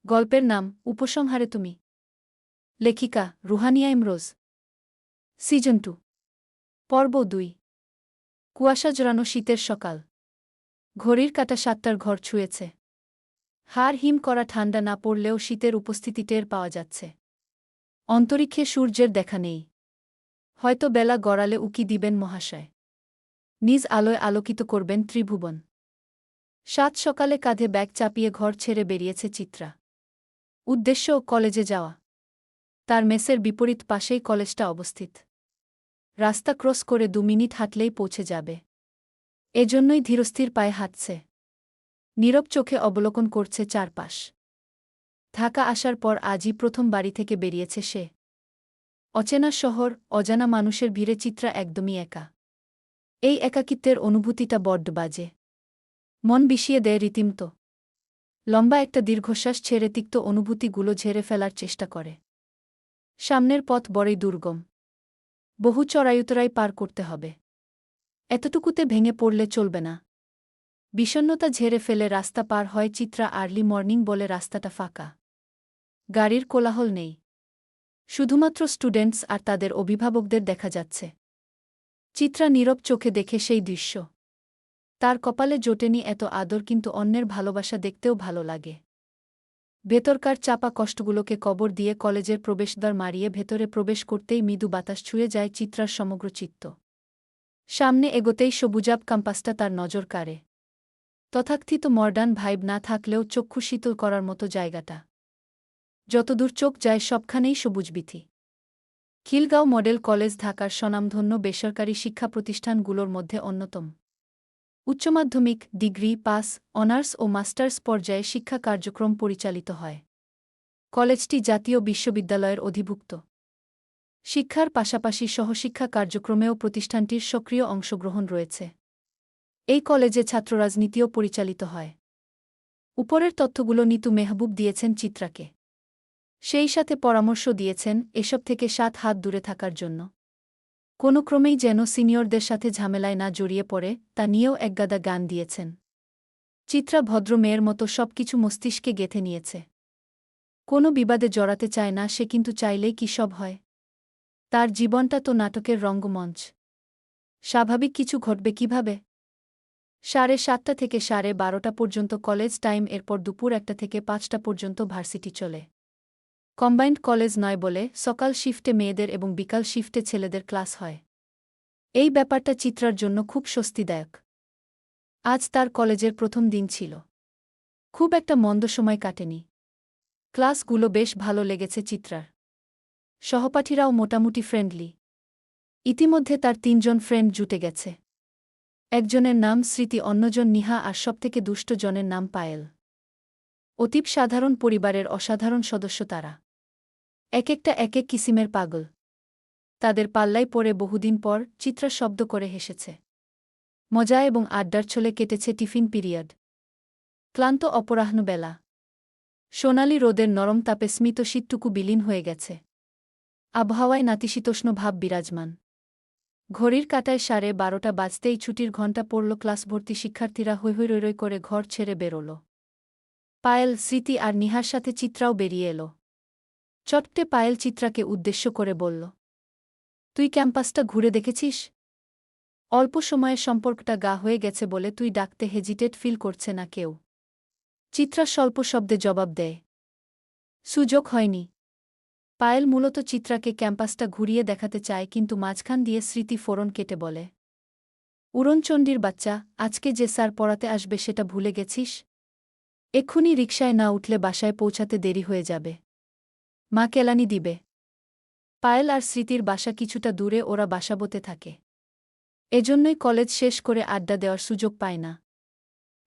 গল্পের নাম উপসংহারে তুমি। লেখিকা রুহানিয়া ইমরোজ। সিজন 2 পর্ব 2। কুয়াশা জড়ানো শীতের সকাল। ঘড়ির কাঁটা 7টার ঘর ছুঁয়েছে। হাড় হিম করা ঠান্ডা না পড়লেও শীতের উপস্থিতি টের পাওয়া যাচ্ছে। অন্তরিক্ষে সূর্যের দেখা নেই। হয়তো বেলা গড়ালে উকি দিবেন মহাশয়। নিজ আলোয় আলোকিত করবেন ত্রিভুবন। সাত সকালে কাঁধে ব্যাগ চাপিয়ে ঘর ছেড়ে বেরিয়েছে চিত্রা। উদ্দেশ্য কলেজে যাওয়া। তার মেসের বিপরীত পাশেই কলেজটা অবস্থিত। রাস্তা ক্রস করে 2 মিনিট হাঁটলেই পৌঁছে যাবে। এজন্যই ধীরস্থির পায়ে হাঁটছে। নীরব চোখে অবলোকন করছে চারপাশ। ঢাকা আসার পর আজই প্রথম বাড়ি থেকে বেরিয়েছে সে। অচেনা শহর, অজানা মানুষের ভিড়ে চিত্রা একদমই একা। এই একাকিত্বের অনুভূতিটা বড্ড বাজে। মন বিষিয়ে দেয় রীতিমতো। লম্বা একটা দীর্ঘশ্বাস ছেড়ে তিক্ত অনুভূতিগুলো ঝেড়ে ফেলার চেষ্টা করে। সামনের পথ বড়ই দুর্গম। বহু চড়াইউতরাই পার করতে হবে। এতটুকুতে ভেঙে পড়লে চলবে না। বিষণ্ণতা ঝেড়ে ফেলে রাস্তা পার হয় চিত্রা। আর্লি মর্নিং বলে রাস্তাটা ফাঁকা। গাড়ির কোলাহল নেই। শুধুমাত্র স্টুডেন্টস আর তাদের অভিভাবকদের দেখা যাচ্ছে। চিত্রা নীরব চোখে দেখে সেই দৃশ্য। তার কপালে জোটেনি এত আদর, কিন্তু অন্যের ভালোবাসা দেখতেও ভালো লাগে। ভেতরকার চাপা কষ্টগুলোকে কবর দিয়ে কলেজের প্রবেশদ্বার মারিয়ে ভেতরে প্রবেশ করতেই মৃদু বাতাস ছুঁয়ে যায় চিত্রার সমগ্র চিত্ত। সামনে এগোতেই সবুজাব ক্যাম্পাসটা তার নজর কাড়ে। তথাকথিত মডার্ন ভাইব না থাকলেও চক্ষু শীতল করার মতো জায়গাটা। যতদূর চোখ যায় সবখানেই সবুজবীথি। খিলগাঁও মডেল কলেজ ঢাকার স্বনামধন্য বেসরকারি শিক্ষা প্রতিষ্ঠানগুলোর মধ্যে অন্যতম। উচ্চমাধ্যমিক, ডিগ্রি, পাস, অনার্স ও মাস্টার্স পর্যায়ে শিক্ষা কার্যক্রম পরিচালিত হয়। কলেজটি জাতীয় বিশ্ববিদ্যালয়ের অধিভুক্ত। শিক্ষার পাশাপাশি সহশিক্ষা কার্যক্রমেও প্রতিষ্ঠানটির সক্রিয় অংশগ্রহণ রয়েছে। এই কলেজে ছাত্ররাজনীতিও পরিচালিত হয়। উপরের তথ্যগুলো নিতু মেহবুব দিয়েছেন চিত্রাকে। সেই সাথে পরামর্শ দিয়েছেন এসব থেকে 7 হাত দূরে থাকার জন্য। কোনো ক্রমেই যেন সিনিয়রদের সাথে ঝামেলায় না জড়িয়ে পড়ে তা নিয়েও একগাদা গান দিয়েছেন। চিত্রা ভদ্র মেয়ের মতো সবকিছু মস্তিষ্কে গেঁথে নিয়েছে। কোনো বিবাদে জড়াতে চায় না সে, কিন্তু চাইলেই কি সব হয়? তার জীবনটা তো নাটকের রঙ্গমঞ্চ। স্বাভাবিক কিছু ঘটবে কিভাবে? 7:30 থেকে 12:30 পর্যন্ত কলেজ টাইম, এরপর দুপুর 1টা থেকে 5টা পর্যন্ত ভার্সিটি চলে। কম্বাইন্ড কলেজ নয় বলে সকাল শিফটে মেয়েদের এবং বিকাল শিফটে ছেলেদের ক্লাস হয়। এই ব্যাপারটা চিত্রার জন্য খুব স্বস্তিদায়ক। আজ তার কলেজের প্রথম দিন ছিল। খুব একটা মন্দ সময় কাটেনি। ক্লাসগুলো বেশ ভালো লেগেছে চিত্রার। সহপাঠীরাও মোটামুটি ফ্রেন্ডলি। ইতিমধ্যে তার 3 জন ফ্রেন্ড জুটে গেছে। একজনের নাম স্মৃতি, অন্যজন নিহা আর সবথেকে দুষ্ট জনের নাম পায়েল। অতীব সাধারণ পরিবারের অসাধারণ সদস্য তারা। এক-একটা এক-এক কিসিমের পাগল। তাদের পাল্লায় পড়ে বহুদিন পর চিত্রা শব্দ করে হেসেছে। মজা এবং আড্ডার ছলে কেটেছে টিফিন পিরিয়ড। ক্লান্ত অপরাহ্নবেলা। সোনালি রোদের নরম তাপে স্মিত শীতটুকু বিলীন হয়ে গেছে। আবহাওয়ায় নাতিশীতোষ্ণ ভাব বিরাজমান। ঘড়ির কাঁটায় 12:30 বাজতেই ছুটির ঘণ্টা পড়ল। ক্লাসভর্তি শিক্ষার্থীরা হৈ হৈ রৈ রৈ করে ঘর ছেড়ে বেরোল। পায়েল, স্মৃতি আর নিহার সাথে চিত্রাও বেরিয়ে এলো। চটপটে পায়েল চিত্রাকে উদ্দেশ্য করে বলল, তুই ক্যাম্পাসটা ঘুরে দেখেছিস? অল্প সময়ে সম্পর্কটা গা হয়ে গেছে বলে তুই ডাকতে হেজিটেট ফিল করছে না কেউ। চিত্রা স্বল্প শব্দে জবাব দেয়, সুযোগ হয়নি। পায়েল মূলত চিত্রাকে ক্যাম্পাসটা ঘুরিয়ে দেখাতে চায়, কিন্তু মাঝখান দিয়ে স্মৃতি ফোরন কেটে বলে, উড়নচণ্ডীর বাচ্চা, আজকে যে স্যার পড়াতে আসবে সেটা ভুলে গেছিস? এক্ষুনি রিকশায় না উঠলে বাসায় পৌঁছাতে দেরি হয়ে যাবে। মা কেলানি দিবে। পায়েল আর স্মৃতির বাসা কিছুটা দূরে, ওরা বাসাবোতে থাকে। এজন্যই কলেজ শেষ করে আড্ডা দেওয়ার সুযোগ পায় না।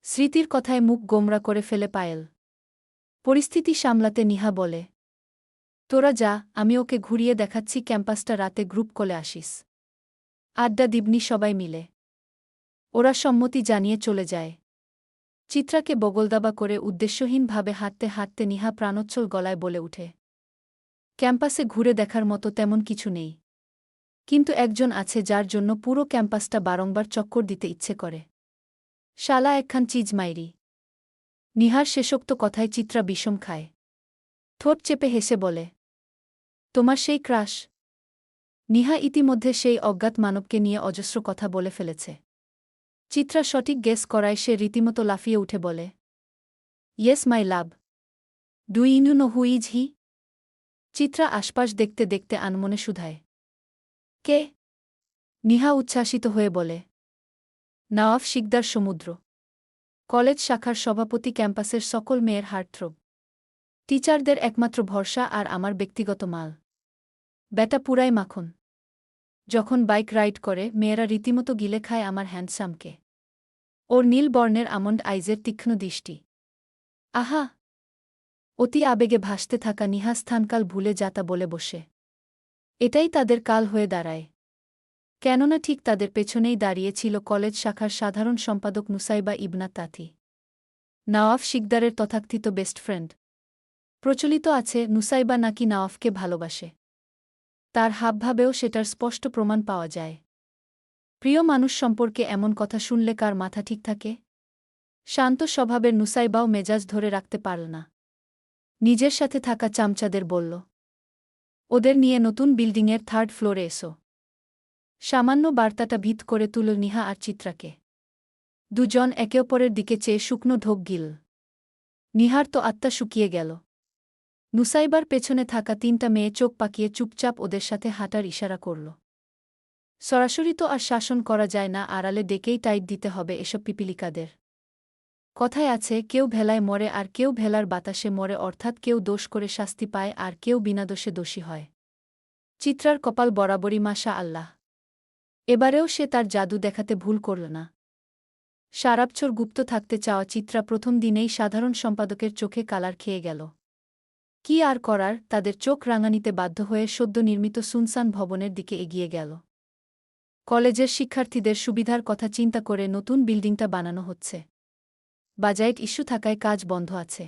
স্মৃতির কথায় মুখ গোমরা করে ফেলে পায়েল। পরিস্থিতি সামলাতে নিহা বলে, তোরা যা, আমি ওকে ঘুরিয়ে দেখাচ্ছি ক্যাম্পাসটা, রাতে গ্রুপ কলে আসিস। আড্ডা দিবনি সবাই মিলে। ওরা সম্মতি জানিয়ে চলে যায়। চিত্রাকে বগলদাবা করে উদ্দেশ্যহীনভাবে হাঁটতে হাঁটতে নিহা প্রাণোচ্ছল গলায় বলে উঠে, ক্যাম্পাসে ঘুরে দেখার মতো তেমন কিছু নেই, কিন্তু একজন আছে যার জন্য পুরো ক্যাম্পাসটা বারংবার চক্কর দিতে ইচ্ছে করে। শালা একখান চিজ মাইরি। নিহার শেষোক্ত কথায় চিত্রা বিষম খায়। ঠোঁট চেপে হেসে বলে, তোমার সেই ক্রাশ? নিহা ইতিমধ্যে সেই অজ্ঞাত মানবকে নিয়ে অজস্র কথা বলে ফেলেছে। চিত্রা সঠিক গেস করায় সে রীতিমতো লাফিয়ে উঠে বলে, yes my love. Do you know who is he? Chitra আশপাশ দেখতে দেখতে আনমনে শুধায়, কে? নিহা উচ্ছ্বাসিত হয়ে বলে, নওয়াব শিকদার সমুদ্র, কলেজ শাখার সভাপতি, ক্যাম্পাসের সকল মেয়ের হার্টথ্রোব, টিচারদের একমাত্র ভরসা আর আমার ব্যক্তিগত মাল। ব্যাটা পুরাই মাখন। যখন বাইক রাইড করে মেয়েরা রীতিমতো গিলে খায় আমার হ্যান্ডসামকে। ওর নীল বর্ণের আমন্ড আইজের তীক্ষ্ণ দৃষ্টি, আহা! অতি আবেগে ভাসতে থাকা নিহা স্থানকাল ভুলে যাতা বলে বসে। এটাই তাদের কাল হয়ে দাঁড়ায়। কেননা ঠিক তাদের পেছনেই দাঁড়িয়ে ছিল কলেজ শাখার সাধারণ সম্পাদক নুসাইবা ইবনা তাথি, নওয়াব শিকদারের তথাকথিত বেস্ট ফ্রেন্ড। প্রচলিত আছে নুসাইবা নাকি নওয়াবকে ভালোবাসে। তার হাবভাবেও সেটার স্পষ্ট প্রমাণ পাওয়া যায়। প্রিয় মানুষ সম্পর্কে এমন কথা শুনলে কার মাথা ঠিক থাকে? শান্ত স্বভাবের নুসাইবাও মেজাজ ধরে রাখতে পারল না। নিজের সাথে থাকা চামচাদের বলল, ওদের নিয়ে নতুন বিল্ডিংয়ের 3rd ফ্লোরে এসো। সামান্য বার্তাটা ভিত করে তুলল নিহা আর চিত্রাকে। দুজন একে অপরের দিকে চেয়ে শুকনো ঢোক গিল। নিহার তো আত্মা শুকিয়ে গেল। নুসাইবার পেছনে থাকা 3টা মেয়ে চোখ পাকিয়ে চুপচাপ ওদের সাথে হাঁটার ইশারা করল। সরাসরি তো আর শাসন করা যায় না, আড়ালে ডেকেই টাইট দিতে হবে এসব পিপিলিকাদের। কথায় আছে, কেউ ভেলায় মরে আর কেউ ভেলার বাতাসে মরে, অর্থাৎ কেউ দোষ করে শাস্তি পায় আর কেউ বিনা দোষে দোষী হয়। চিত্রার কপাল বরাবরই মাশা আল্লাহ। এবারেও সে তার জাদু দেখাতে ভুল করল না। সারাবছর গুপ্ত থাকতে চাওয়া চিত্রা প্রথম দিনেই সাধারণ সম্পাদকের চোখে কালার খেয়ে গেল। কি আর করার, তাদের চোখ রাঙানিতে বাধ্য হয়ে সদ্য নির্মিত সুনসান ভবনের দিকে এগিয়ে গেল। কলেজের শিক্ষার্থীদের সুবিধার কথা চিন্তা করে নতুন বিল্ডিংটা বানানো হচ্ছে। বাজেট ইস্যু থাকায় কাজ বন্ধ আছে।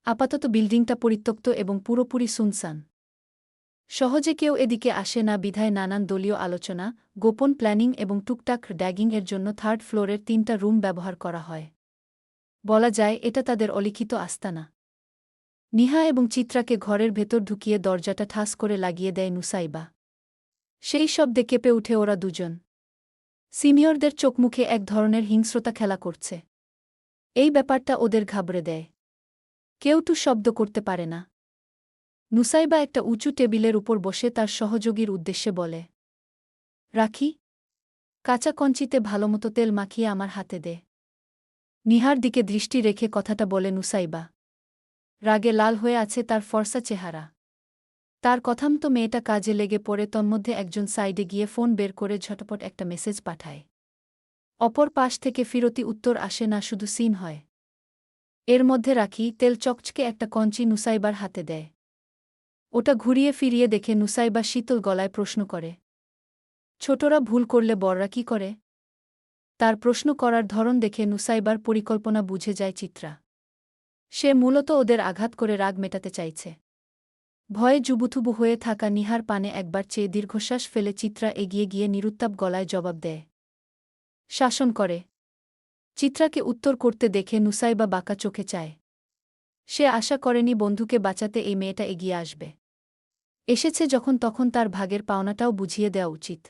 আপাতত বিল্ডিংটা পরিত্যক্ত এবং পুরোপুরি সুনসান। সহজে কেউ এদিকে আসে না বিধায় নানান দলীয় আলোচনা, গোপন প্ল্যানিং এবং টুকটাক ড্যাগিংয়ের জন্য 3rd ফ্লোরের 3টা রুম ব্যবহার করা হয়। বলা যায় এটা তাদের অলিখিত আস্তানা। নিহা এবং চিত্রাকে ঘরের ভেতর ঢুকিয়ে দরজাটা ঠাস করে লাগিয়ে দেয় নুসাইবা। সেই শব্দে কেঁপে উঠে ওরা দুজন। সিনিয়রদের চোখমুখে এক ধরনের হিংস্রতা খেলা করছে। এই ব্যাপারটা ওদের ঘাবড়ে দেয়। কেউ টু শব্দ করতে পারে না। নুসাইবা একটা উঁচু টেবিলের উপর বসে তার সহযোগীর উদ্দেশ্যে বলে, রাখি, কাঁচা কঞ্চিতে ভালোমতো তেল মাখিয়ে আমার হাতে দে। নিহার দিকে দৃষ্টি রেখে কথাটা বলে নুসাইবা। রাগে লাল হয়ে আছে তার ফর্সা চেহারা। তার কথামতো মেয়েটা কাজে লেগে পড়ে, তন্মধ্যে একজন সাইডে গিয়ে ফোন বের করে ঝটপট একটা মেসেজ পাঠায়। অপর পাশ থেকে ফিরতি উত্তর আসে না, শুধু সিন হয়। এর মধ্যে রাখি তেল চকচকে একটা কঞ্চি নুসাইবার হাতে দেয়। ওটা ঘুরিয়ে ফিরিয়ে দেখে নুসাইবা শীতল গলায় প্রশ্ন করে, ছোটরা ভুল করলে বড়রা কি করে? তার প্রশ্ন করার ধরন দেখে নুসাইবার পরিকল্পনা বুঝে যায় চিত্রা। সে মূলত ওদের আঘাত করে রাগ মেটাতে চাইছে। ভয়ে জুবুথুবু হয়ে থাকা নিহার পানে একবার চেয়ে দীর্ঘশ্বাস ফেলে চিত্রা এগিয়ে গিয়ে নিরুত্তাপ গলায় জবাব দেয়, শাসন করে। চিত্রাকে উত্তর করতে দেখে নুসাইবা বাঁকা চোখে চায়। সে আশা করেনি বন্ধুকে বাঁচাতে এই মেয়েটা এগিয়ে আসবে। এসেছে যখন তখন তার ভাগের পাওনাটাও বুঝিয়ে দেওয়া উচিত।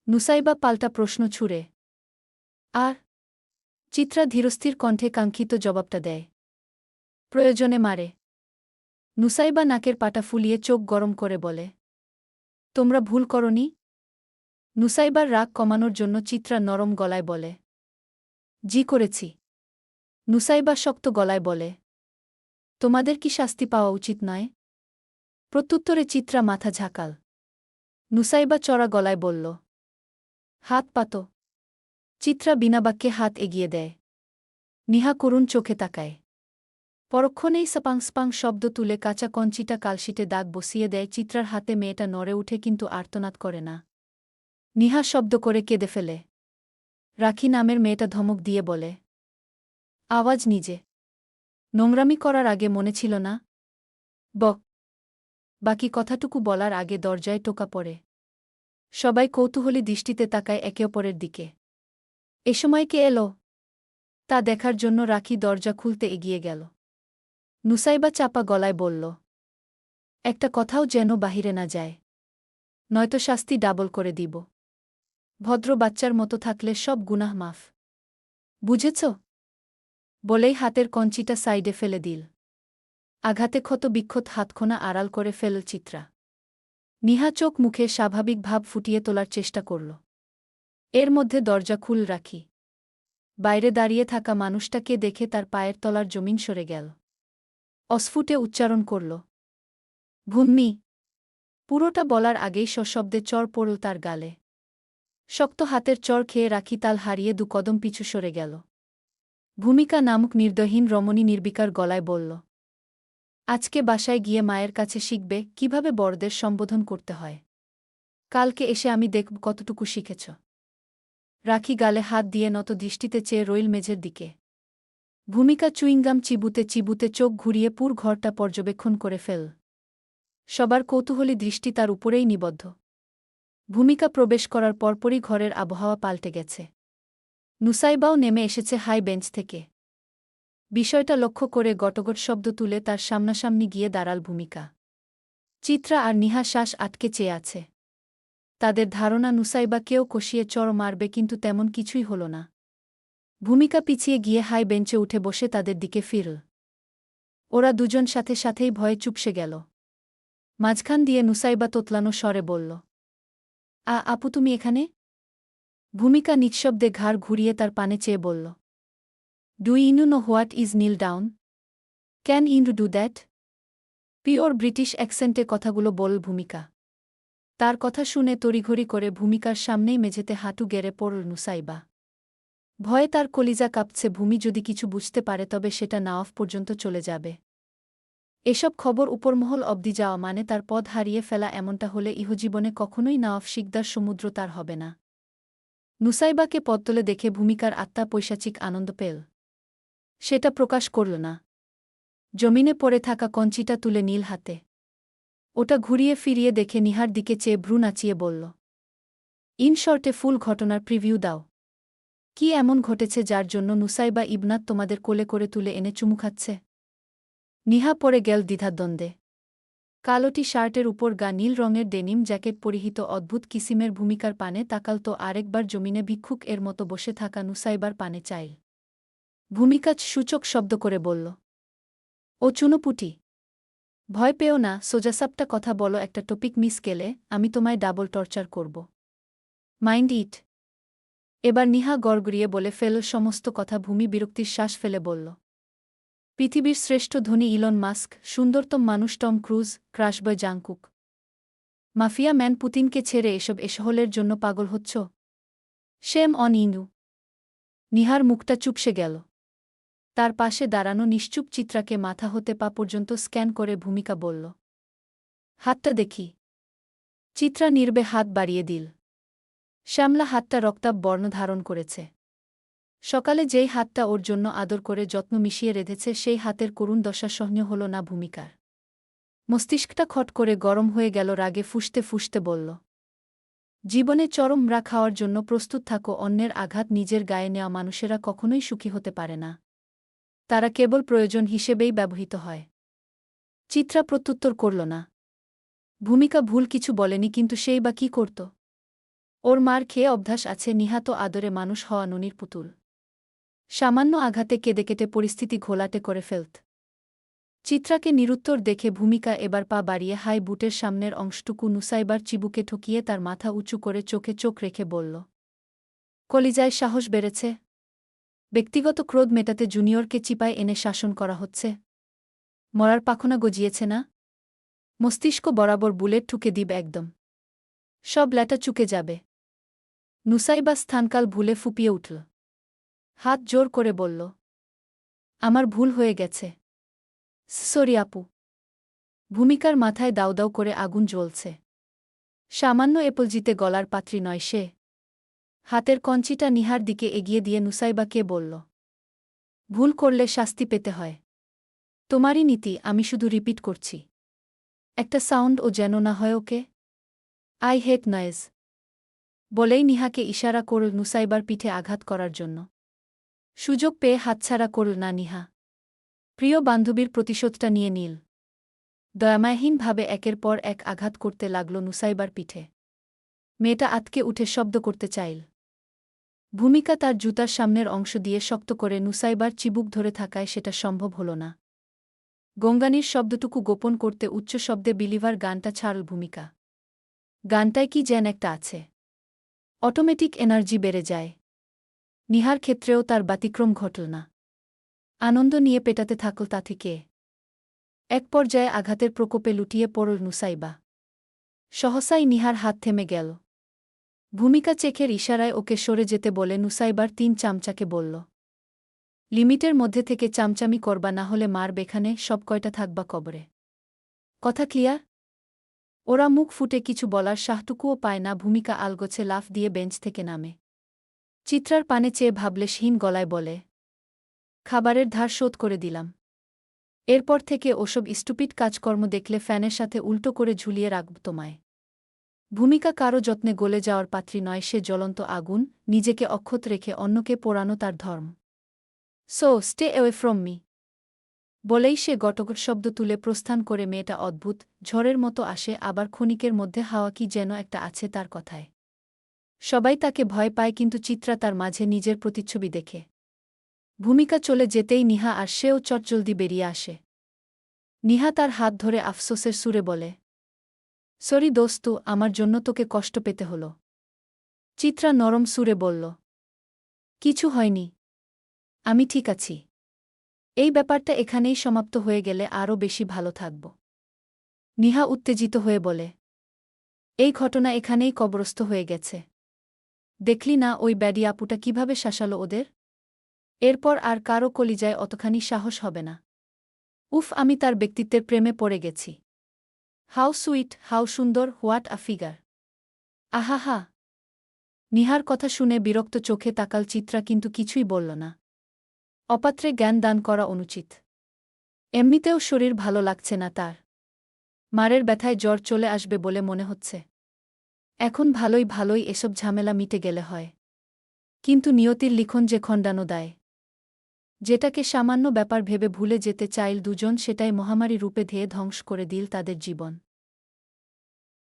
নুসাইবা পাল্টা প্রশ্ন ছুড়ে, আর? চিত্রা ধীরস্থির কণ্ঠে কাঙ্ক্ষিত জবাবটা দেয়, প্রয়োজনে মারে। নুসাইবা নাকের পাটা ফুলিয়ে চোখ গরম করে বলে, তোমরা ভুল করনি? নুসাইবার রাগ কমানোর জন্য চিত্রা নরম গলায় বলে, জি করেছি। নুসাইবা শক্ত গলায় বলে, তোমাদের কি শাস্তি পাওয়া উচিত নয়? প্রত্যুত্তরে চিত্রা মাথা ঝাঁকাল। নুসাইবা চড়া গলায় বলল, হাত পাতো। চিত্রা বিনা বাক্যে হাত এগিয়ে দেয়। নিহা করুণ চোখে তাকায়। পরক্ষণেই সাপাং স্পাং শব্দ তুলে কাঁচা কঞ্চিটা কালশিটে দাগ বসিয়ে দেয় চিত্রার হাতে। মেয়েটা নড়ে উঠে কিন্তু আর্তনাদ করে না। নিহা শব্দ করে কেঁদে ফেলে। রাখি নামের মেয়েটা ধমক দিয়ে বলে, আওয়াজ নিজে। নোংরামি করার আগে মনে ছিল না? বক। বাকি কথাটুকু বলার আগে দরজায় টোকা পড়ে। সবাই কৌতূহলী দৃষ্টিতে তাকায় একে অপরের দিকে। এ সময় কে এলো তা দেখার জন্য রাখি দরজা খুলতে এগিয়ে গেল। নুসাইবা চাপা গলায় বলল, একটা কথাও যেন বাহিরে না যায়, নয়তো শাস্তি ডাবল করে দিব। ভদ্র বাচ্চার মতো থাকলে সব গুনাহ মাফ, বুঝেছ? বলেই হাতের কঞ্চিটা সাইডে ফেলে দিল। আঘাতে ক্ষত বিক্ষত হাতখোনা আড়াল করে ফেলল চিত্রা। নিহা চোখ মুখে স্বাভাবিক ভাব ফুটিয়ে তোলার চেষ্টা করল। এর মধ্যে দরজা খুল রাখি। বাইরে দাঁড়িয়ে থাকা মানুষটাকে দেখে তার পায়ের তলার জমিন সরে গেল। অস্ফুটে উচ্চারণ করল, ভূমি। পুরোটা বলার আগেই সশব্দে চড় পড়ল তার গালে। শক্ত হাতের চড় খেয়ে রাখি তাল হারিয়ে 2 কদম পিছু সরে গেল। ভূমিকা নামক নির্দয়হীন রমণী নির্বিকার গলায় বলল, আজকে বাসায় গিয়ে মায়ের কাছে শিখবে কিভাবে বড়দের সম্বোধন করতে হয়। কালকে এসে আমি দেখব কতটুকু শিখেছ। রাখি গালে হাত দিয়ে নত দৃষ্টিতে চেয়ে রইল মেঝের দিকে। ভূমিকা চুইংগাম চিবুতে চিবুতে চোখ ঘুরিয়ে পুর ঘরটা পর্যবেক্ষণ করে ফেল। সবার কৌতূহলী দৃষ্টি তার উপরেই নিবদ্ধ। ভূমিকা প্রবেশ করার পরপরই ঘরের আবহাওয়া পাল্টে গেছে। নুসাইবাও নেমে এসেছে হাই বেঞ্চ থেকে। বিষয়টা লক্ষ্য করে গটগট শব্দ তুলে তার সামনাসামনি গিয়ে দাঁড়াল ভূমিকা। চিত্রা আর নিহা শ্বাস আটকে চেয়ে আছে। তাদের ধারণা নুসাইবাকেও কষিয়ে চড় মারবে, কিন্তু তেমন কিছুই হল না। ভূমিকা পিছিয়ে গিয়ে হাই বেঞ্চে উঠে বসে তাদের দিকে ফিরল। ওরা দুজন সাথে সাথেই ভয়ে চুপসে গেল। মাঝখান দিয়ে নুসাইবা তোতলানো স্বরে বলল, আপু তুমি এখানে? ভূমিকা নিঃশব্দে ঘাড় ঘুরিয়ে তার পানে চেয়ে বলল, do you know what is kneel down? Can you do that? Pure British অ্যাকসেন্টে কথাগুলো বল ভূমিকা। তার কথা শুনে তড়িঘড়ি করে ভূমিকার সামনেই মেঝেতে হাঁটু গেড়ে পড়ল নুসাইবা। ভয়ে তার কলিজা কাঁপছে, ভূমি যদি কিছু বুঝতে পারে তবে সেটা নাওয়াফ পর্যন্ত চলে যাবে। এসব খবর উপরমহল অবধি যাওয়া মানে তার পদ হারিয়ে ফেলা। এমনটা হলে ইহজীবনে কখনোই নাওয়াফ শিকদার সমুদ্র তার হবে না। নুসাইবাকে পদতলে দেখে ভূমিকার আত্মা পৈশাচিক আনন্দ পেল। সেটা প্রকাশ করল না। জমিনে পড়ে থাকা কঞ্চিটা তুলে নীল হাতে। ওটা ঘুরিয়ে ফিরিয়ে দেখে নিহার দিকে চেয়ে ভ্রু নাচিয়ে বলল, ইন শর্টে ফুল ঘটনার প্রিভিউ দাও। কি এমন ঘটেছে যার জন্য নুসাইবা ইবনাত তোমাদের কোলে করে তুলে এনে চুমু খাচ্ছে? নিহা পড়ে গেল দ্বিধাদ্বন্দ্বে। কালোটি শার্টের উপর গা নীল রঙের ডেনিম জ্যাকেট পরিহিত অদ্ভুত কিসিমের ভূমিকার পানে তাকাল তো আরেকবার জমিনে ভিক্ষুক এর মতো বসে থাকা নুসাইবার পানে চাইল। ভূমিকা সূচক শব্দ করে বলল, ও চুনোপুটি। ভয় পেও না, সোজাসাপটা কথা বলো, একটা টপিক মিস গেলে আমি তোমায় ডাবল টর্চার করব। Mind it. এবার নিহা গড়গড়িয়ে বলে ফেল সমস্ত কথা। ভূমি বিরক্তির শ্বাস ফেলে বলল, পৃথিবীর শ্রেষ্ঠ ধনী ইলন মাস্ক, সুন্দরতম মানুষ Tom Cruise, crush boy Jungkook, mafia man পুতিনকে ছেড়ে এসব এসহলের জন্য পাগল হচ্ছ? শেম অন ইনু। নিহার মুখটা চুপসে গেল। তার পাশে দাঁড়ানো নিশ্চুপ চিত্রাকে মাথা হতে পা পর্যন্ত স্ক্যান করে ভূমিকা বলল, হাতটা দেখি। চিত্রা নির্বে হাত বাড়িয়ে দিল। শ্যামলা হাতটা রক্তাভ বর্ণ ধারণ করেছে। সকালে যেই হাতটা ওর জন্য আদর করে যত্ন মিশিয়ে রেঁধেছে সেই হাতের করুণ দশা সহ্য হল না ভূমিকার। মস্তিষ্কটা খট করে গরম হয়ে গেল। রাগে ফুঁসতে ফুঁসতে বলল, জীবনে চরম রা খাওয়ার জন্য প্রস্তুত থাকো। অন্যের আঘাত নিজের গায়ে নেওয়া মানুষেরা কখনোই সুখী হতে পারে না। তারা কেবল প্রয়োজন হিসেবেই ব্যবহৃত হয়। চিত্রা প্রত্যুত্তর করল না। ভূমিকা ভুল কিছু বলেনি, কিন্তু সেই বা কী করত? ওর মার খেয়ে অভ্যাস আছে। নিহাত আদরে মানুষ হওয়া ননির পুতুল। সামান্য আঘাতে কেঁদে কেটে পরিস্থিতি ঘোলাটে করে ফেলত। চিত্রাকে নিরুত্তর দেখে ভূমিকা এবার পা বাড়িয়ে হাই বুটের সামনের অংশটুকু নুসাইবার চিবুকে ঠকিয়ে তার মাথা উঁচু করে চোখে চোখ রেখে বলল, কলিজায় সাহস বেড়েছে? ব্যক্তিগত ক্রোধ মেটাতে জুনিয়রকে চিপায় এনে শাসন করা হচ্ছে? মরার পাখনা গজিয়েছে না? মস্তিষ্ক বরাবর বুলেট ঠুকে দিব একদম। সব ল্যাটা চুকে যাবে। নুসাইবা স্থানকাল ভুলে ফুপিয়ে উঠল। হাত জোর করে বলল, আমার ভুল হয়ে গেছে। সরি আপু। ভূমিকার মাথায় দাউ দাউ করে আগুন জ্বলছে। সামান্য এপলজিতে গলার পাত্রী নয় সে। হাতের কঞ্চিটা নিহার দিকে এগিয়ে দিয়ে নুসাইবাকে বলল, ভুল করলে শাস্তি পেতে হয়। তোমারই নীতি, আমি শুধু রিপিট করছি। একটা সাউন্ড ও যেন না হয় ওকে। I hate noise. বলেই নিহাকে ইশারা করল নুসাইবার পিঠে আঘাত করার জন্য। সুযোগ পেয়ে হাতছাড়া করল না নিহা। প্রিয় বান্ধবীর প্রতিশোধটা নিয়ে নীল দয়ামায়হীনভাবে একের পর এক আঘাত করতে লাগল নুসাইবার পিঠে। মেয়েটা আতকে উঠে শব্দ করতে চাইল। ভূমিকা তার জুতার সামনের অংশ দিয়ে শক্ত করে নুসাইবার চিবুক ধরে থাকায় সেটা সম্ভব হল না। গঙ্গানির শব্দটুকু গোপন করতে উচ্চ শব্দে বিলিভার গানটা ছাড়ল ভূমিকা। গানটায় কি যেন একটা আছে। অটোমেটিক এনার্জি বেড়ে যায়। নিহার ক্ষেত্রেও তার ব্যতিক্রম ঘটল না। আনন্দ নিয়ে পেটাতে থাকল তা থেকে। এক পর্যায়ে আঘাতের প্রকোপে লুটিয়ে পড়ল নুসাইবা। সহসাই নিহার হাত থেমে গেল। ভূমিকা চেকের ইশারায় ওকে সরে যেতে বলে নুসাইবার ৩ চামচাকে বলল, লিমিটের মধ্যে থেকে চামচামি করবা, না হলে মার বেখানে সব কয়টা থাকবা কবরে। কথা ক্লিয়ার? ওরা মুখ ফুটে কিছু বলার সাহটুকুও পায় না। ভূমিকা আলগোছে লাফ দিয়ে বেঞ্চ থেকে নামে। চিত্রার পানে চেয়ে ভাবলেশহীন গলায় বলে, খাবারের ধার শোধ করে দিলাম। এরপর থেকে ওসব স্টুপিড কাজকর্ম দেখলে ফ্যানের সাথে উল্টো করে ঝুলিয়ে রাখব তোমায়। ভূমিকা কারো যত্নে গলে যাওয়ার পাত্রী নয়, সে জ্বলন্ত আগুন, নিজেকে অক্ষত রেখে অন্যকে পোড়ানো তার ধর্ম। So stay away from me বলেই সে গটগট শব্দ তুলে প্রস্থান করে। মেয়েটা অদ্ভুত, ঝড়ের মতো আসে, আবার ক্ষণিকের মধ্যে হাওয়া কি যেন একটা আছে তার কথায়। সবাই তাকে ভয় পায়, কিন্তু চিত্রা তার মাঝে নিজের প্রতিচ্ছবি দেখে। ভূমিকা চলে যেতেই নিহা আর সেও চটজলদি বেরিয়ে আসে। নিহা তার হাত ধরে আফসোসের সুরে বলে, সরি দোস্তু, আমার জন্য তোকে কষ্ট পেতে হলো। চিত্রা নরম সুরে বলল, কিছু হয়নি, আমি ঠিক আছি। এই ব্যাপারটা এখানেই সমাপ্ত হয়ে গেলে আরও বেশি ভালো থাকব। নিহা উত্তেজিত হয়ে বলে, এই ঘটনা এখানেই কবরস্থ হয়ে গেছে। দেখলি না ওই ব্যাডি আপুটা কিভাবে শাসালো ওদের? এরপর আর কারও কলিজায় অতখানি সাহস হবে না। উফ, আমি তার ব্যক্তিত্বের প্রেমে পড়ে গেছি। হাউ সুইট, হাউ সুন্দর, হোয়াট আ ফিগার। আহাহা। নিহার কথা শুনে বিরক্ত চোখে তাকাল চিত্রা, কিন্তু কিছুই বলল না। অপাত্রে জ্ঞান দান করা অনুচিত। এমনিতেও শরীর ভালো লাগছে না তার। মারের ব্যথায় জ্বর চলে আসবে বলে মনে হচ্ছে। এখন ভালোই এসব ঝামেলা মিটে গেলে হয়। কিন্তু নিয়তির লিখন যে খণ্ডানো দেয়। যেটাকে সামান্য ব্যাপার ভেবে ভুলে যেতে চাইল দুজন, সেটাই মহামারী রূপে ধেয়ে ধ্বংস করে দিল তাদের জীবন।